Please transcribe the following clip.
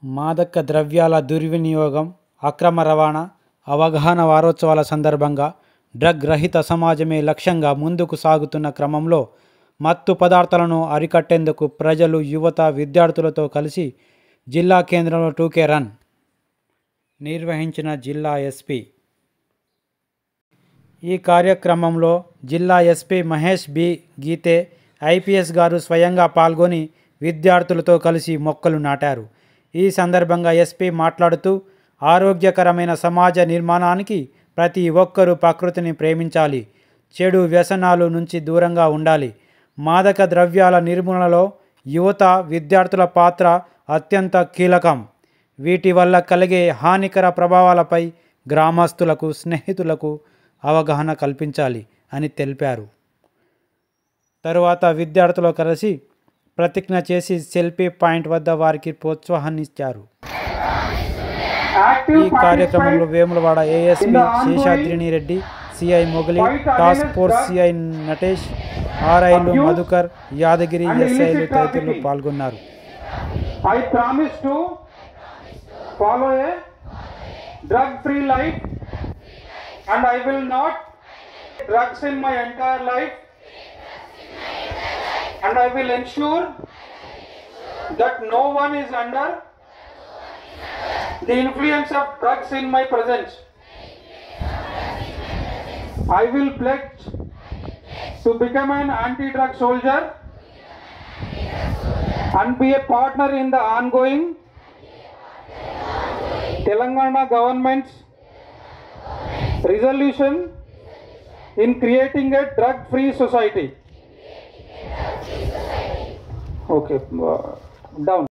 మాదక ద్రవ్యాల దుర్వినియోగం, అక్రమ రవాణా, అవగాహన వారోత్సవాల సందర్భంగా డ్రగ్ రహిత సమాజమే లక్ష్యంగా ముందుకు సాగుతున్న క్రమంలో మత్తు పదార్థాలను అరికట్టేందుకు ప్రజలు, యువత, విద్యార్థులతో కలిసి జిల్లా కేంద్రంలో 2K రన్ నిర్వహించిన జిల్లా ఎస్పీ. ఈ కార్యక్రమంలో జిల్లా ఎస్పీ మహేష్ బి. గీతే ఐపీఎస్ గారు స్వయంగా పాల్గొని విద్యార్థులతో కలిసి మొక్కలు నాటారు. ఈ సందర్భంగా ఎస్పీ మాట్లాడుతూ, ఆరోగ్యకరమైన సమాజ నిర్మాణానికి ప్రతి ఒక్కరూ ప్రకృతిని ప్రేమించాలి, చెడు వ్యసనాలు నుంచి దూరంగా ఉండాలి. మాదక ద్రవ్యాల నిర్మూలనలో యువత, విద్యార్థుల పాత్ర అత్యంత కీలకం. వీటి వల్ల కలిగే హానికర ప్రభావాలపై గ్రామస్తులకు, స్నేహితులకు అవగాహన కల్పించాలి అని తెలిపారు. తరువాత విద్యార్థులు కలిసి ప్రతిజ్ఞ చేసి సెల్ఫీ పాయింట్ వద్ద వారికి ప్రోత్సాహాన్నిచ్చారు. ఈ కార్యక్రమంలో Vemulawada ASP Seshadrini Reddy, CI Mogali, task force CI Natesh, ఆర్ఐలు మధుకర్, యాదగిరి ఎస్ఐలు తదితరులు పాల్గొన్నారు. I promise to follow a drug-free life and I will not drugs in my entire life and I will ensure that no one is under the influence of drugs in my presence. I will pledge to become an anti-drug soldier and be a partner in the ongoing Telangana government's resolution in creating a drug-free society. Okay, down.